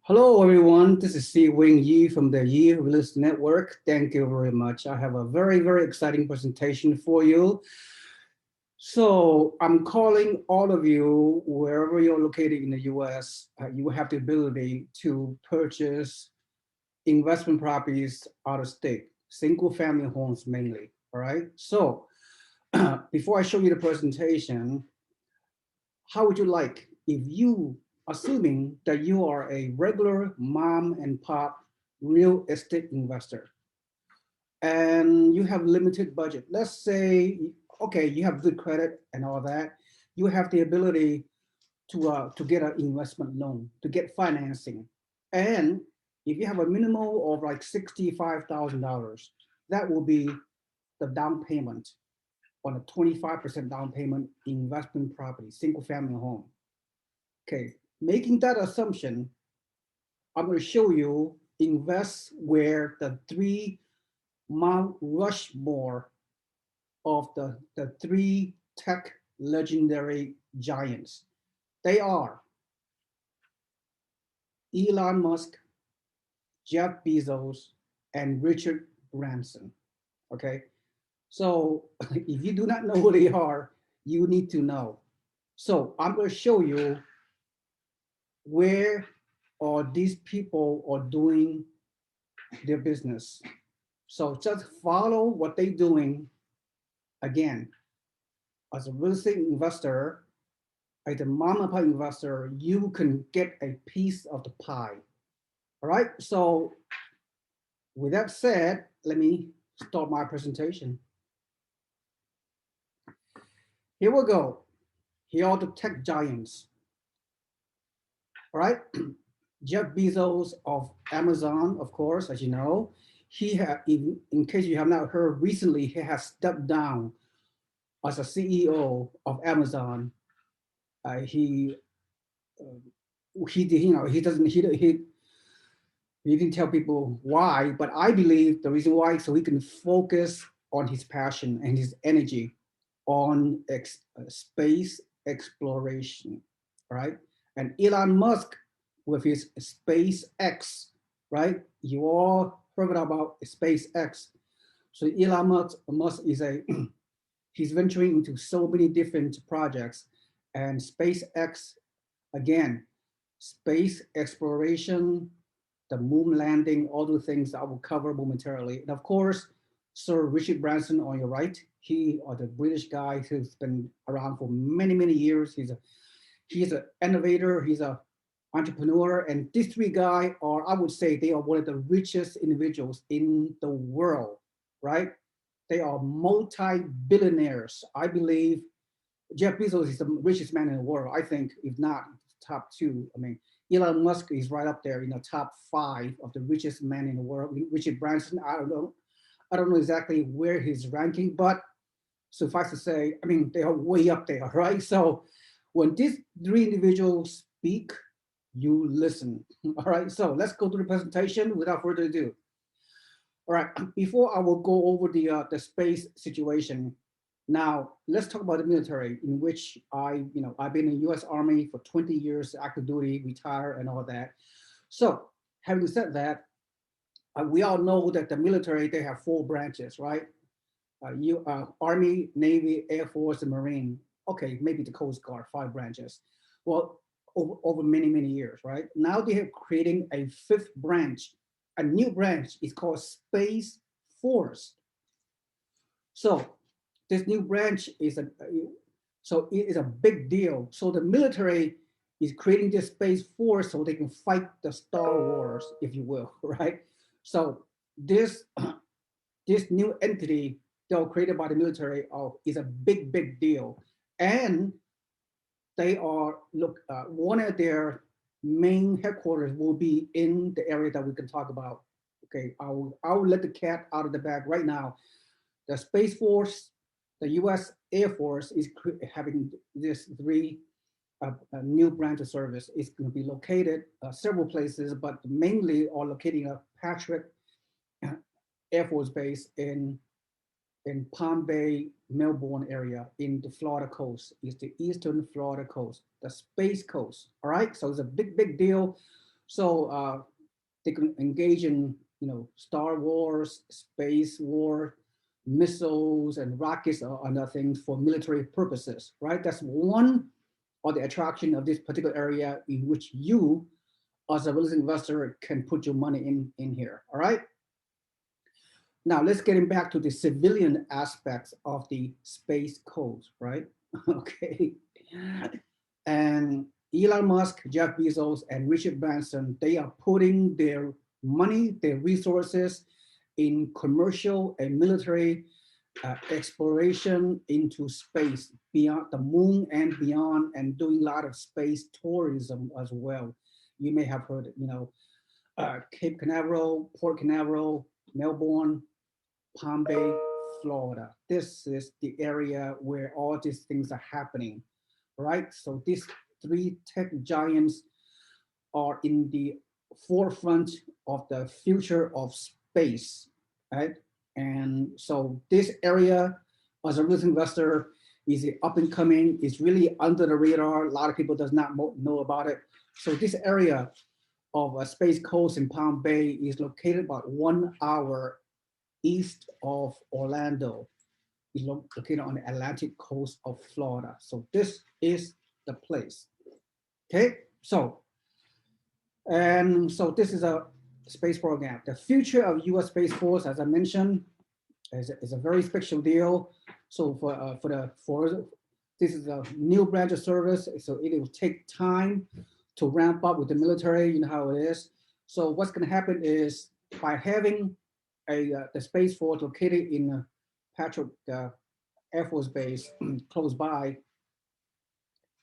Hello, everyone. This is SeeWing Yee from the Yee Real Estate Network. Thank you very much. I have a very, very exciting presentation for you. So I'm calling all of you, wherever you're located in the US, you have the ability to purchase investment properties out of state, single family homes mainly, all right? So before I show you the presentation, how would you like if you, assuming that you are a regular mom and pop real estate investor and you have limited budget, let's say, okay, you have good credit and all that, you have the ability to get an investment loan, to get financing. And if you have a minimal of like $65,000, that will be the down payment on a 25% down payment investment property, single family home. Okay, making that assumption, I'm going to show you invest where the three Mount Rushmore of the three tech legendary giants. They are Elon Musk, Jeff Bezos, and Richard Branson. Okay, so if you do not know who they are, you need to know. So I'm going to show you where are these people are doing their business. So just follow what they're doing. Again, as a real estate investor, as a mom and pop investor, you can get a piece of the pie. All right. So with that said, let me start my presentation. Here we go. Here are the tech giants. All right. Jeff Bezos of Amazon, of course, as you know, he had, in case you have not heard recently, he has stepped down as a CEO of Amazon. He he doesn't he didn't tell people why, but I believe the reason why so he can focus on his passion and his energy on space exploration, right? And Elon Musk with his SpaceX, right? You all heard about SpaceX. So Elon Musk is a he's venturing into so many different projects, and SpaceX again, space exploration, the moon landing, all the things I will cover momentarily. And of course, Sir Richard Branson on your right, he or the British guy who's been around for many, many years. He's an innovator, he's an entrepreneur, and these three guys are, I would say, they are one of the richest individuals in the world, right? They are multi-billionaires. I believe Jeff Bezos is the richest man in the world. I think, if not top two. I mean, Elon Musk is right up there in the top five of the richest man in the world. Richard Branson, I don't know. I don't know exactly where he's ranking, but suffice to say, I mean, they are way up there, right? So when these three individuals speak, you listen. All right. So let's go to the presentation without further ado. All right. Before I will go over the space situation, now, let's talk about the military, in which I've been in the U.S. Army for 20 years, active duty, retired, and all that. So, having said that, we all know that the military they have four branches, right? Army, Navy, Air Force, and Marine. Okay, maybe the Coast Guard, five branches. Well, over many many years, right? Now they are creating a fifth branch, a new branch. It's called Space Force. So this new branch is so it is a big deal. So the military is creating this space force so they can fight the Star Wars, if you will, right? So this this new entity that was created by the military is a big deal, and they are one of their main headquarters will be in the area that we can talk about. Okay, I will let the cat out of the bag right now. The Space Force, the U.S. Air Force is having this three new branch of service. It's going to be located several places, but mainly are locating a Patrick Air Force Base in Palm Bay, Melbourne area in the Florida coast. It's the eastern Florida coast, the Space Coast. All right, so it's a big deal. So they can engage in, Star Wars, space war, missiles and rockets or other things for military purposes, right? That's one of the attraction of this particular area in which you, as a real estate investor, can put your money in here, all right? Now let's get back to the civilian aspects of the space codes, right? Okay. And Elon Musk, Jeff Bezos, and Richard Branson, they are putting their money, their resources in commercial and military exploration into space, beyond the moon and beyond, and doing a lot of space tourism as well. You may have heard, Cape Canaveral, Port Canaveral, Melbourne, Palm Bay, Florida. This is the area where all these things are happening, right? So these three tech giants are in the forefront of the future of space, right? And so this area, as a real estate investor, is up and coming. It's really under the radar. A lot of people does not know about it. So this area of Space Coast in Palm Bay is located about 1 hour east of Orlando. It's located on the Atlantic coast of Florida. So this is the place. Okay, so this is a space program. The future of U.S. Space Force, as I mentioned, is a very special deal. So for this is a new branch of service, so it will take time to ramp up with the military. You know how it is. So what's going to happen is, by having the Space Force located in Patrick Air Force Base close by,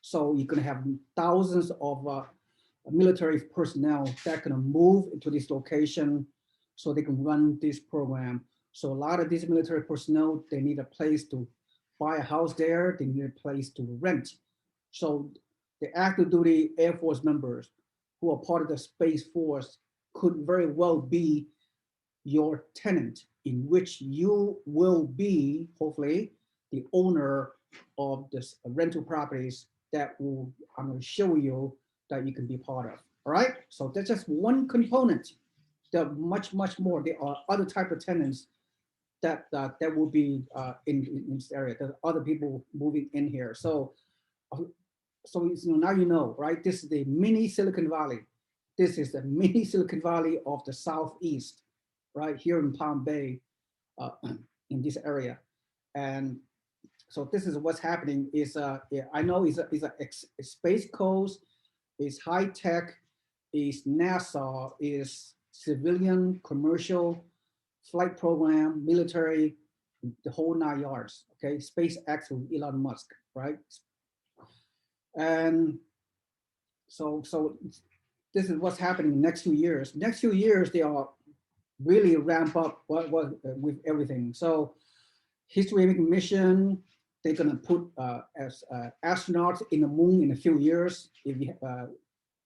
so you're going to have thousands of military personnel that can move into this location so they can run this program. So a lot of these military personnel, they need a place to buy a house there, they need a place to rent. So the active duty Air Force members who are part of the Space Force could very well be your tenant, in which you will be, hopefully, the owner of this rental properties that I'm going to show you that you can be part of. All right, so that's just one component. There are much more. There are other type of tenants that will be in this area. There are other people moving in here. So now you know, right? This is the mini Silicon Valley. This is the mini Silicon Valley of the Southeast, right here in Palm Bay, in this area. And so this is what's happening. Is I know is a Space Coast, is high tech, is NASA, is civilian, commercial, flight program, military, the whole 9 yards. Okay, SpaceX with Elon Musk, right? And so this is what's happening in the next few years. Next few years, they are really ramp up with everything. So history-making mission, they're gonna put as astronauts in the moon in a few years. If you,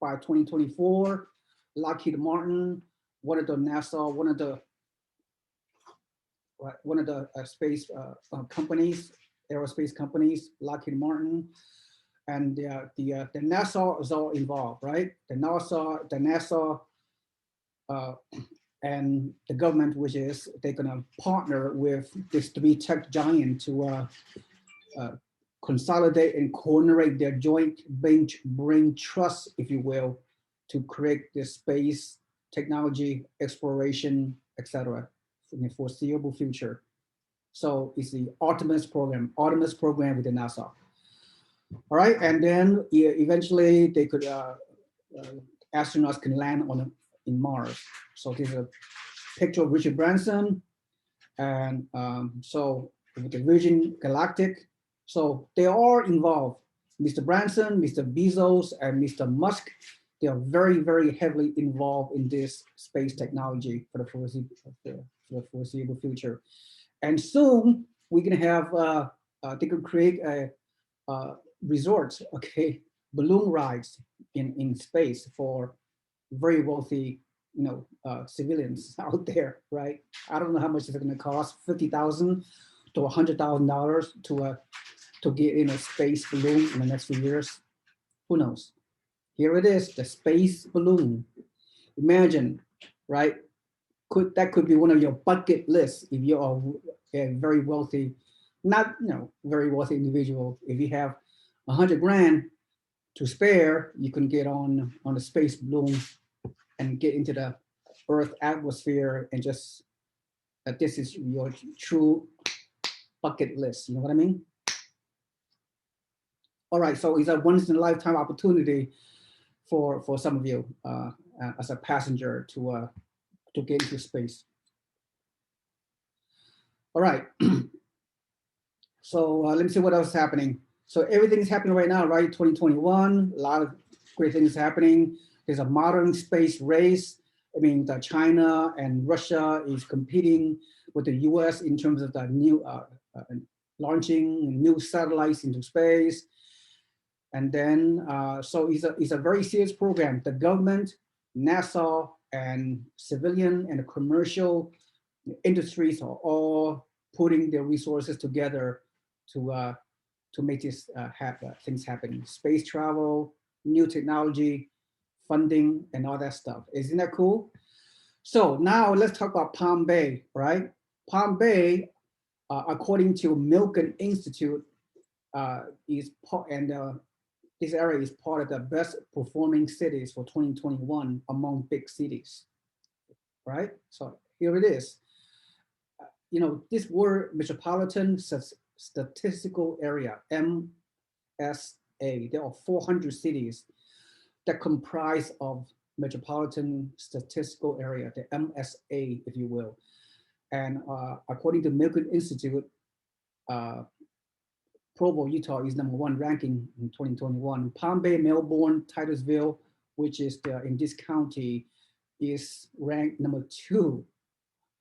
by 2024, Lockheed Martin, one of the NASA, one of the space companies, aerospace companies, Lockheed Martin, and the NASA is all involved, right? The NASA, and the government, which is they're gonna partner with this three tech giant to consolidate and coordinate their joint brain trust, if you will, to create this space technology exploration, etc., in the foreseeable future. So it's the Artemis program with the NASA. All right, and then eventually they could astronauts can land in Mars. So this is a picture of Richard Branson, and so with the Virgin Galactic. So they are involved. Mr. Branson, Mr. Bezos, and Mr. Musk, they are very heavily involved in this space technology for the foreseeable future. And soon we're gonna have they could create a resort, okay, balloon rides in space for very wealthy, civilians out there, right? I don't know how much it's going to cost, $50,000 to $100,000 to get in a space balloon in the next few years. Who knows? Here it is, the space balloon. Imagine, right? That could be one of your bucket lists if you are a very wealthy, not very wealthy individual. If you have 100 grand to spare, you can get on the space balloon and get into the Earth atmosphere and just this is your true bucket list. You know what I mean? All right, so it's a once in a lifetime opportunity for some of you as a passenger to get into space. All right, so let me see what else is happening. So everything's happening right now, right? 2021, a lot of great things happening. There's a modern space race. I mean, China and Russia is competing with the U.S. in terms of the new launching new satellites into space. And then, so it's a very serious program. The government, NASA, and civilian and commercial industries are all putting their resources together to make this things happen. Space travel, new technology, funding, and all that stuff. Isn't that cool? So now let's talk about Palm Bay, right? Palm Bay, according to Milken Institute, is part, and this area is part of the best performing cities for 2021 among big cities, right? So here it is. This word metropolitan statistical area, MSA, there are 400 cities that comprise of metropolitan statistical area, the MSA, if you will. And according to Milken Institute, uh, Provo, Utah is #1 ranking in 2021. Palm Bay, Melbourne, Titusville, which is in this county, is ranked #2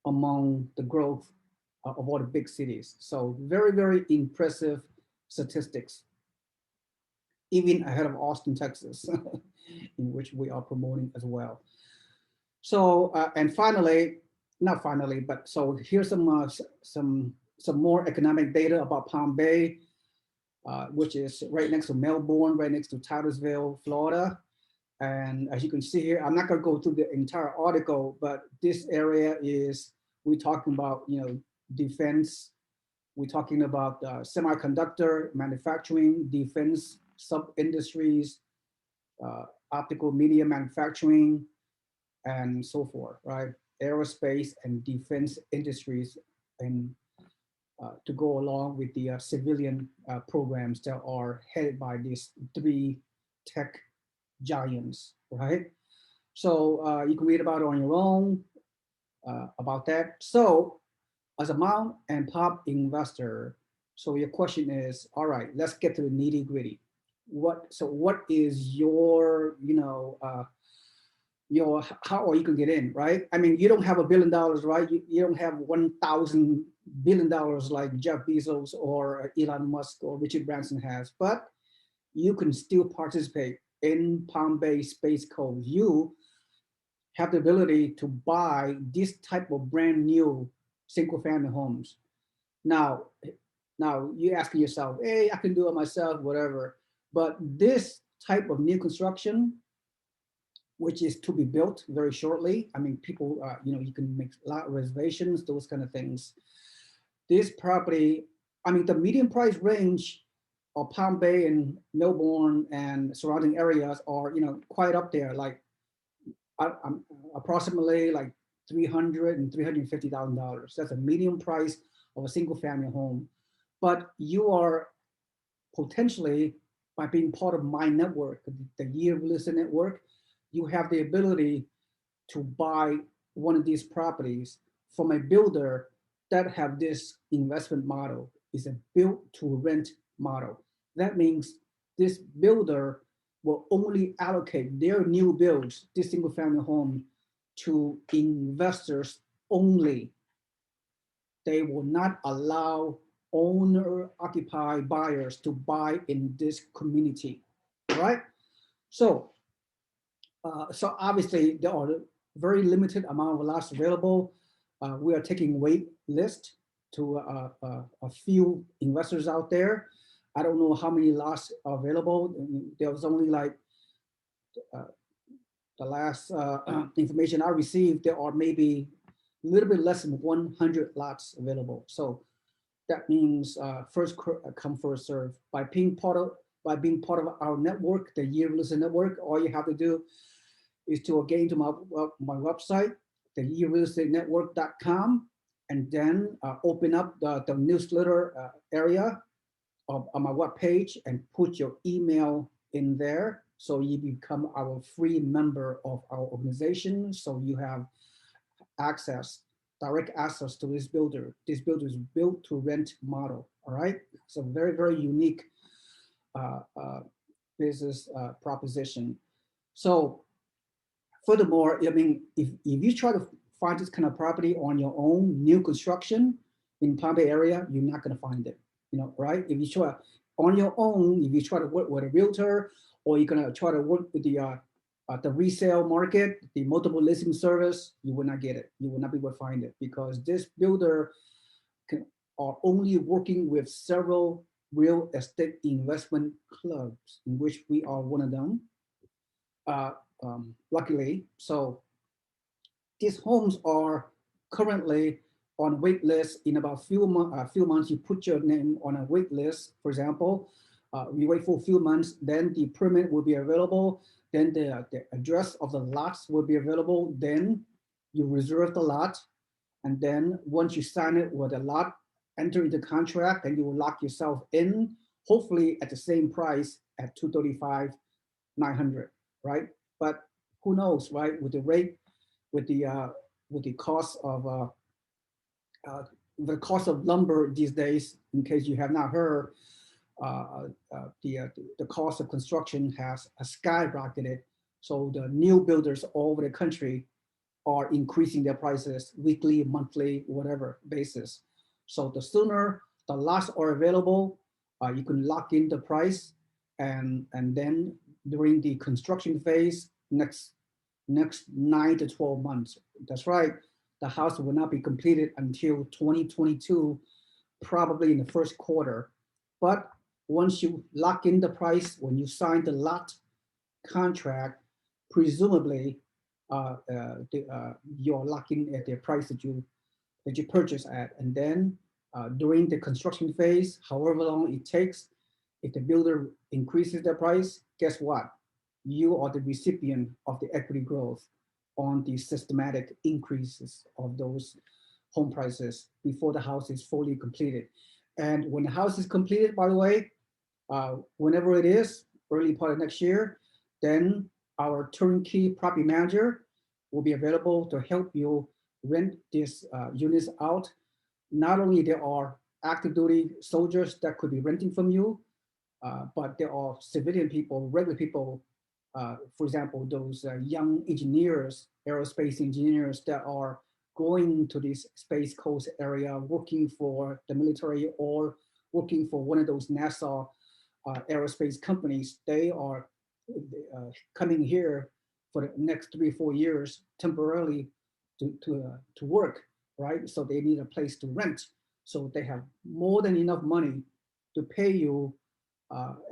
among the growth of all the big cities. So very, very impressive statistics, even ahead of Austin, Texas, in which we are promoting as well. So, and finally, not finally, but so here's some more economic data about Palm Bay, which is right next to Melbourne, right next to Titusville, Florida. And as you can see here, I'm not going to go through the entire article, but this area is, we're talking about, defense. We're talking about semiconductor manufacturing, defense sub-industries, optical media manufacturing, and so forth, right? Aerospace and defense industries, and to go along with the civilian programs that are headed by these three tech giants, right? So you can read about it on your own about that. So as a mom and pop investor, so your question is, all right, let's get to the nitty gritty. What is your how are you can get in, right? I mean, you don't have $1 billion, right? You don't have $1,000 billion like Jeff Bezos or Elon Musk or Richard Branson has, but you can still participate in Palm Bay Space Coast. You have the ability to buy this type of brand new single family homes. Now, now you asking yourself, hey, I can do it myself, whatever. But this type of new construction, which is to be built very shortly. I mean, people, you can make a lot of reservations, those kind of things. This property, I mean, the median price range of Palm Bay and Melbourne and surrounding areas are, quite up there, like approximately like $300,000 and $350,000. That's a median price of a single family home. But you are potentially, by being part of my network, the Year Real Estate Network, you have the ability to buy one of these properties from a builder that have this investment model. Is a build to rent model. That means this builder will only allocate their new builds, this single family home, to investors only. They will not allow owner occupied buyers to buy in this community, right? So so obviously there are very limited amount of lots available. We are taking wait list to a few investors out there. I don't know how many lots are available. There was only like the last information I received, there are maybe a little bit less than 100 lots available. So that means first come, first serve. By being part of our network, the Year Real Estate Network, all you have to do is to get into my website, the yearrealestateenetwork.com, and then open up the newsletter area on my webpage and put your email in there. So you become our free member of our organization. So you have access, direct access to this builder. This builder is built to rent model. All right. It's a very, very unique uh, uh, business proposition. So furthermore, I mean, if you try to find this kind of property on your own, new construction in Palm Bay area, you're not going to find it. Right? If you try on your own, if you try to work with a realtor, or you're going to try to work with the resale market, the multiple listing service, you will not get it. You will not be able to find it because this builder are only working with several real estate investment clubs, in which we are one of them. Uh, Luckily, so these homes are currently on wait list. In about few months, you put your name on a wait list. For example, we wait for a few months, then the permit will be available. Then the address of the lots will be available. Then you reserve the lot, and then once you sign it with a lot, enter into contract, and you will lock yourself in. Hopefully, at the same price at 235, 900, right? But who knows, right? With the rate, with the uh, with uh, the cost of lumber these days. In case you have not heard, the cost of construction has skyrocketed. So the new builders all over the country are increasing their prices weekly, monthly, whatever basis. So the sooner the lots are available, you can lock in the price, and then during the construction phase, next 9 to 12 months. That's right. The house will not be completed until 2022, probably in the first quarter. But once you lock in the price, when you sign the lot contract, presumably you're locking at the price that you purchase at, and then during the construction phase, however long it takes, if the builder increases the price, guess what? You are the recipient of the equity growth on the systematic increases of those home prices before the house is fully completed. And when the house is completed, by the way, whenever it is, early part of next year, then our turnkey property manager will be available to help you rent these units out. Not only there are active duty soldiers that could be renting from you, but there are civilian people, regular people, for example, those young engineers, aerospace engineers that are going to this Space Coast area, working for the military or working for one of those NASA aerospace companies. They are coming here for the next 3 or 4 years temporarily to work, right? So they need a place to rent. So they have more than enough money to pay you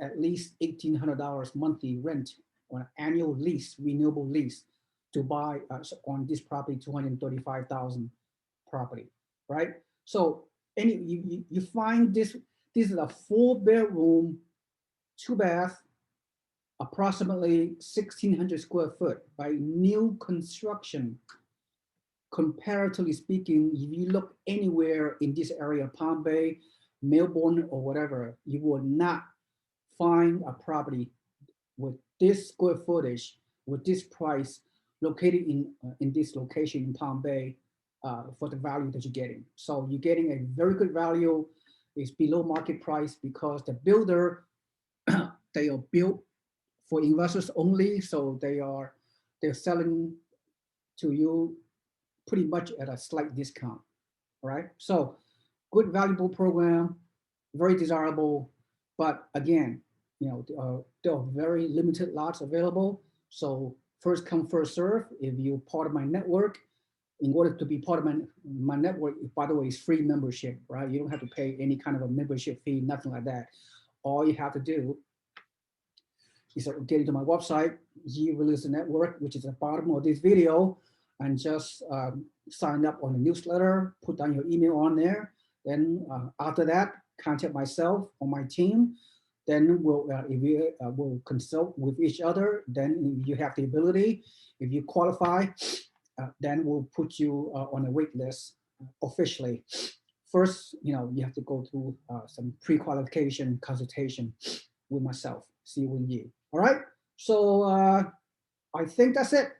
at least $1,800 monthly rent on an annual lease, renewable lease, to buy on this property 235,000 property, right? So you find this. This is a 4 bedroom, 2 bath, approximately 1,600 square foot by new construction. Comparatively speaking, if you look anywhere in this area, Palm Bay, Melbourne, or whatever, you will not find a property with this square footage, with this price, located in this location in Palm Bay, for the value that you're getting. So you're getting a very good value. It's below market price because the builder, they are built for investors only. So they're selling to you pretty much at a slight discount. All right. So good, valuable program, very desirable. But again, there are very limited lots available. So first come, first serve. If you're part of my network, in order to be part of my network, by the way, is free membership, right? You don't have to pay any kind of a membership fee, nothing like that. All you have to do is get into my website, Yee Real Estate Network, which is at the bottom of this video, and just sign up on the newsletter, put down your email on there. Then after that, contact myself or my team. Then we'll consult with each other. Then if you have the ability, if you qualify, then we'll put you on a wait list officially. First, you have to go through some pre-qualification consultation with myself, SeeWing Yee. All right. So I think that's it.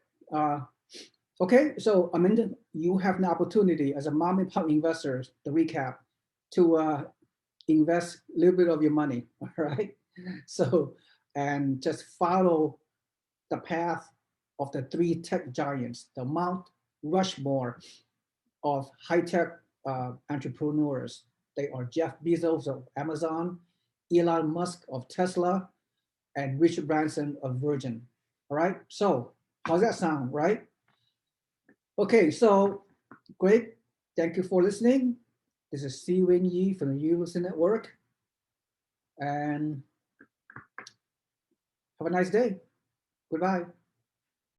Okay. So Amanda, you have an opportunity as a mom and pop investor, the recap, to invest a little bit of your money. All right. So, and just follow the path of the three tech giants, the Mount Rushmore of high-tech entrepreneurs. They are Jeff Bezos of Amazon, Elon Musk of Tesla, and Richard Branson of Virgin. All right. So how's that sound, right? Okay. So great. Thank you for listening. This is SeeWing Yee from the Yee Real Estate Network. And have a nice day. Goodbye.